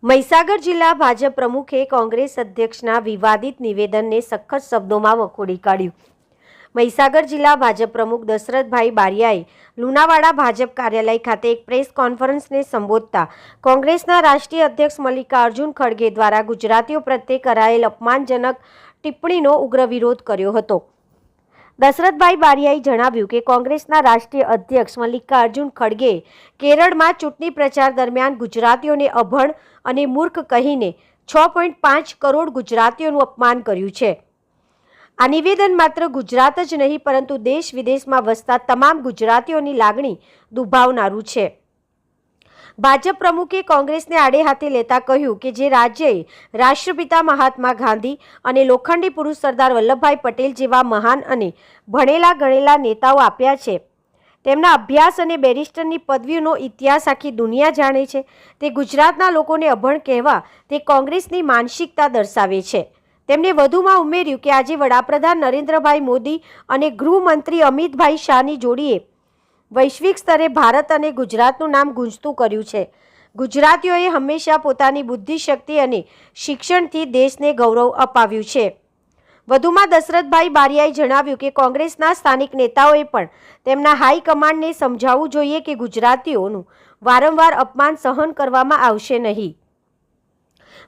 મહીસાગર જિલ્લા ભાજપ પ્રમુખે કોંગ્રેસ અધ્યક્ષના વિવાદિત નિવેદનને સખત શબ્દોમાં વખોડી કાઢ્યું. મહીસાગર જિલ્લા ભાજપ પ્રમુખ દશરથભાઈ બારિયાએ લુણાવાડા ભાજપ કાર્યાલય ખાતે એક પ્રેસ કોન્ફરન્સને સંબોધતા કોંગ્રેસના રાષ્ટ્રીય અધ્યક્ષ મલ્લિકાર્જુન ખડગે દ્વારા ગુજરાતીઓ પ્રત્યે કરાયેલ અપમાનજનક ટિપ્પણીનો ઉગ્ર વિરોધ કર્યો હતો. દશરથભાઈ બારિયાએ જણાવ્યું કે કોંગ્રેસના રાષ્ટ્રીય અધ્યક્ષ મલ્લિકાર્જુન ખડગે કેરળમાં ચૂંટણી પ્રચાર દરમિયાન ગુજરાતીઓને અભણ અને મૂર્ખ કહીને 6.5 કરોડ ગુજરાતીઓનું અપમાન કર્યું છે. આ નિવેદન માત્ર ગુજરાત જ નહીં પરંતુ દેશ વિદેશમાં વસતા તમામ ગુજરાતીઓની લાગણી દુભાવનારું છે. ભાજપ પ્રમુખે કોંગ્રેસને આડે હાથે લેતા કહ્યું કે જે રાજ્યએ રાષ્ટ્રપિતા મહાત્મા ગાંધી અને લોખંડી પુરુષ સરદાર વલ્લભભાઈ પટેલ જેવા મહાન અને ભણેલા ગણેલા નેતાઓ આપ્યા છે, તેમના અભ્યાસ અને બેરિસ્ટરની પદવીઓનો ઇતિહાસ આખી દુનિયા જાણે છે, તે ગુજરાતના લોકોને અભણ કહેવા તે કોંગ્રેસની માનસિકતા દર્શાવે છે. તેમણે વધુમાં ઉમેર્યું કે આજે વડાપ્રધાન નરેન્દ્રભાઈ મોદી અને ગૃહમંત્રી અમિતભાઈ શાહની જોડીએ વૈશ્વિક સ્તરે ભારત અને ગુજરાતનું નામ ગુંજતું કર્યું છે. ગુજરાતીઓએ હંમેશા પોતાની બુદ્ધિશક્તિ અને શિક્ષણથી દેશને ગૌરવ અપાવ્યું છે. વધુમાં દશરથભાઈ બારિયાએ જણાવ્યું કે કોંગ્રેસના સ્થાનિક નેતાઓએ પણ તેમના હાઈકમાન્ડને સમજાવવું જોઈએ કે ગુજરાતીઓનું વારંવાર અપમાન સહન કરવામાં આવશે નહીં.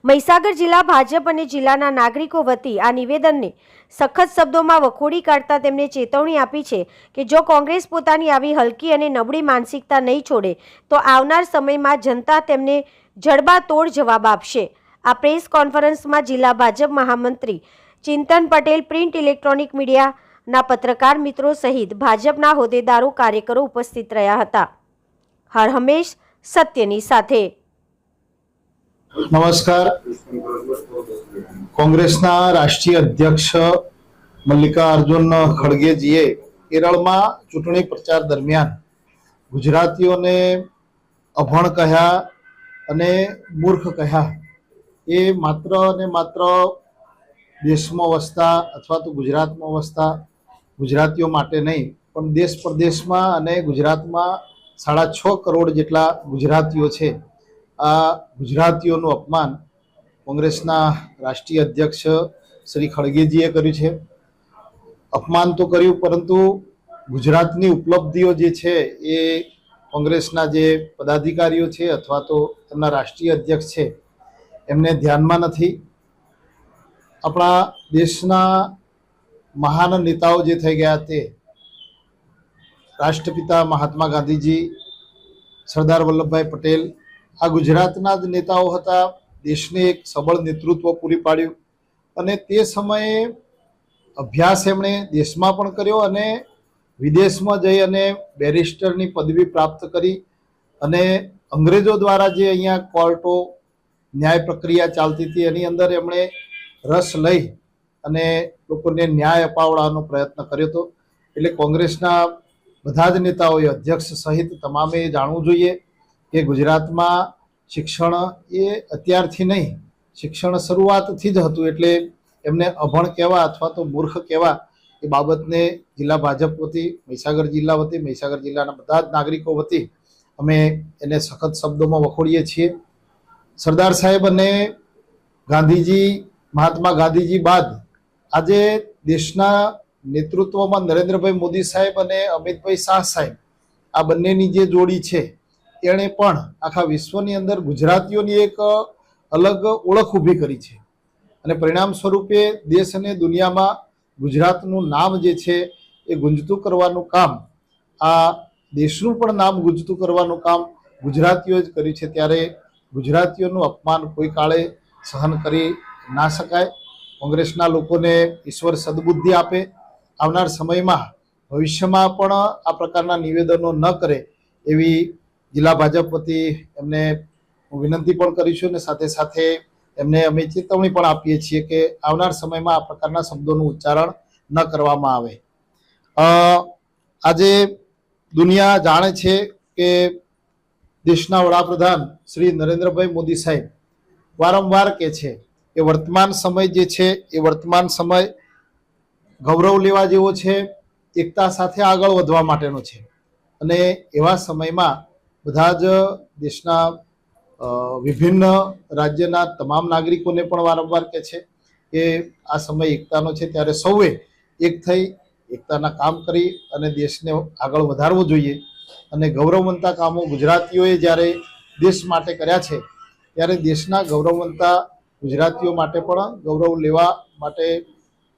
મહીસાગર જિલ્લા ભાજપ અને જિલ્લાના નાગરિકો વતી આ નિવેદનને સખત શબ્દોમાં વખોડી કાઢતા તેમણે ચેતવણી આપી છે કે જો કોંગ્રેસ પોતાની આવી હલકી અને નબળી માનસિકતા નહીં છોડે તો આવનાર સમયમાં જનતા તેમને જડબાતોડ જવાબ આપશે. આ પ્રેસ કોન્ફરન્સમાં જિલ્લા ભાજપ મહામંત્રી ચિંતન પટેલ, પ્રિન્ટ ઇલેક્ટ્રોનિક મીડિયાના પત્રકાર મિત્રો સહિત ભાજપના હોદ્દેદારો કાર્યકરો ઉપસ્થિત રહ્યા હતા. હર હંમેશ સત્યની સાથે. નમસ્કાર. કોંગ્રેસના રાષ્ટ્રીય અધ્યક્ષ મલ્લિકાર્જુન ખડગેજીએ કેરળમાં ચૂંટણી પ્રચાર દરમિયાન ગુજરાતીઓને અભણ કહ્યા અને મૂર્ખ કહ્યા. એ માત્ર અને માત્ર દેશમાં વસતા અથવા તો ગુજરાતમાં વસતા ગુજરાતીઓ માટે નહીં પણ દેશ પ્રદેશમાં અને ગુજરાતમાં 6.5 કરોડ જેટલા ગુજરાતીઓ છે. આ ગુજરાતીઓનું અપમાન કોંગ્રેસના રાષ્ટ્રીય અધ્યક્ષ શ્રી ખડગેજીએ કર્યું છે. અપમાન તો કર્યું પરંતુ ગુજરાતની ઉપલબ્ધિઓ જે છે એ કોંગ્રેસના જે પદાધિકારીઓ છે અથવા તો તેમના રાષ્ટ્રીય અધ્યક્ષ છે એમને ધ્યાનમાં નથી. આપણા દેશના મહાન નેતાઓ જે થઈ ગયા તે રાષ્ટ્રપિતા મહાત્મા ગાંધીજી, સરદાર વલ્લભભાઈ પટેલ આ ગુજરાતના જ નેતાઓ હતા. દેશને એક સબળ નેતૃત્વ પૂરી પાડ્યું અને તે સમયે અભ્યાસ એમણે દેશમાં પણ કર્યો અને વિદેશમાં જઈ અને બેરિસ્ટરની પદવી પ્રાપ્ત કરી અને અંગ્રેજો દ્વારા જે અહીંયા કોર્ટો ન્યાય પ્રક્રિયા ચાલતી હતી એની અંદર એમણે રસ લઈ અને લોકોને ન્યાય અપાવવાનો પ્રયત્ન કર્યો હતો. એટલે કોંગ્રેસના બધા જ નેતાઓએ, અધ્યક્ષ સહિત તમામે જાણવું જોઈએ કે ગુજરાતમાં શિક્ષણ એ અત્યારથી નહીં, શિક્ષણ શરૂઆતથી જ હતું. એટલે એમને અભણ કહેવા અથવા તો મૂર્ખ કહેવા એ બાબતને જિલ્લા ભાજપ વતી, મહીસાગર જિલ્લા વતી, મહીસાગર જિલ્લાના બધા જ નાગરિકો વતી અમે એને સખત શબ્દોમાં વખોડીએ છીએ. સરદાર સાહેબ અને ગાંધીજી, મહાત્મા ગાંધીજી બાદ આજે દેશના નેતૃત્વમાં નરેન્દ્રભાઈ મોદી સાહેબ અને અમિતભાઈ શાહ સાહેબ આ બંનેની જે જોડી છે એણે પણ આખા વિશ્વની અંદર ગુજરાતીઓની એક અલગ ઓળખ ઊભી કરી છે અને પરિણામ સ્વરૂપે દેશ અને દુનિયામાં ગુજરાતનું નામ જે છે એ ગુંજતું કરવાનું કામ, આ દેશનું પણ નામ ગુંજતું કરવાનું કામ ગુજરાતીઓ જ કર્યું છે. ત્યારે ગુજરાતીઓનું અપમાન કોઈ કાળે સહન કરી ના શકાય. કોંગ્રેસના લોકોને ઈશ્વર સદબુદ્ધિ આપે. આવનાર સમયમાં ભવિષ્યમાં પણ આ પ્રકારના નિવેદનો ન કરે એવી જિલ્લા ભાજપ વતી એમને હું વિનંતી પણ કરીશું અને સાથે સાથે એમને અમે ચેતવણી પણ આપીએ છીએ કે આવનાર સમયમાં આ પ્રકારના શબ્દોનું ઉચ્ચારણ ન કરવામાં આવે. આજે દુનિયા જાણે છે કે દેશના વડાપ્રધાન શ્રી નરેન્દ્રભાઈ મોદી સાહેબ વારંવાર કહે છે કે વર્તમાન સમય જે છે એ વર્તમાન સમય ગૌરવ લેવા જેવો છે, એકતા સાથે આગળ વધવા માટેનો છે અને એવા સમયમાં બધા જ દેશના વિભિન્ન રાજ્યના તમામ નાગરિકોને પણ વારંવાર કહે છે કે આ સમય એકતાનો છે, ત્યારે સૌએ એક થઈ એકતાના કામ કરી અને દેશને આગળ વધારવો જોઈએ. અને ગૌરવવંતા કામો ગુજરાતીઓએ જ્યારે દેશ માટે કર્યા છે, ત્યારે દેશના ગૌરવવંતા ગુજરાતીઓ માટે પણ ગૌરવ લેવા માટે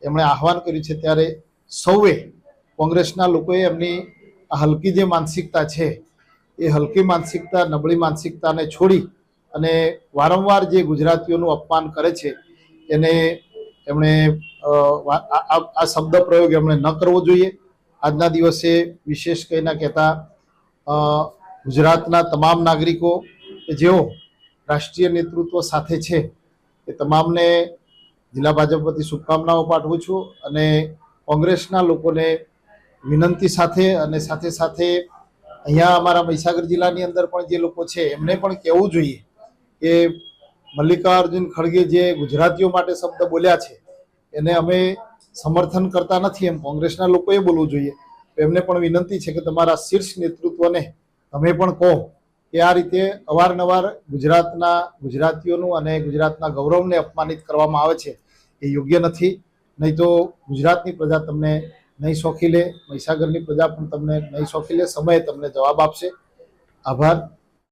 એમણે આહવાન કર્યું છે. ત્યારે સૌએ કોંગ્રેસના લોકોએ એમની આ હલકી જે માનસિકતા છે, એ હલકી માનસિકતા, નબળી માનસિકતાને છોડી અને વારંવાર જે ગુજરાતીઓનું અપમાન કરે છે એને એમણે આ શબ્દ પ્રયોગ એમણે ન કરવો જોઈએ. આજના દિવસે વિશેષ કંઈ ના કહેતા ગુજરાતના તમામ નાગરિકો કે જેઓ રાષ્ટ્રીય નેતૃત્વ સાથે છે એ તમામને જિલ્લા ભાજપ વતી શુભકામનાઓ પાઠવું છું. અને કોંગ્રેસના લોકોને વિનંતી સાથે અને સાથે સાથે અહીંયા અમારા મહીસાગર જિલ્લાની અંદર પણ જે લોકો છે એમને પણ કહેવું જોઈએ કે મલ્લિકાર્જુન ખડગે જે ગુજરાતીઓ માટે શબ્દ બોલ્યા છે એને અમે સમર્થન કરતા નથી, એમ કોંગ્રેસના લોકોએ બોલવું જોઈએ. એમને પણ વિનંતી છે કે તમારા શીર્ષ નેતૃત્વને તમે પણ કહો કે આ રીતે અવારનવાર ગુજરાતીઓનું અને ગુજરાતના ગૌરવને અપમાનિત કરવામાં આવે છે એ યોગ્ય નથી. નહીં તો ગુજરાતની પ્રજા તમને નહીં સોખી લે, મહીસાગરની પ્રજા પણ તમને નહીં સોખી લે. સમય તમને જવાબ આપશે. આભાર.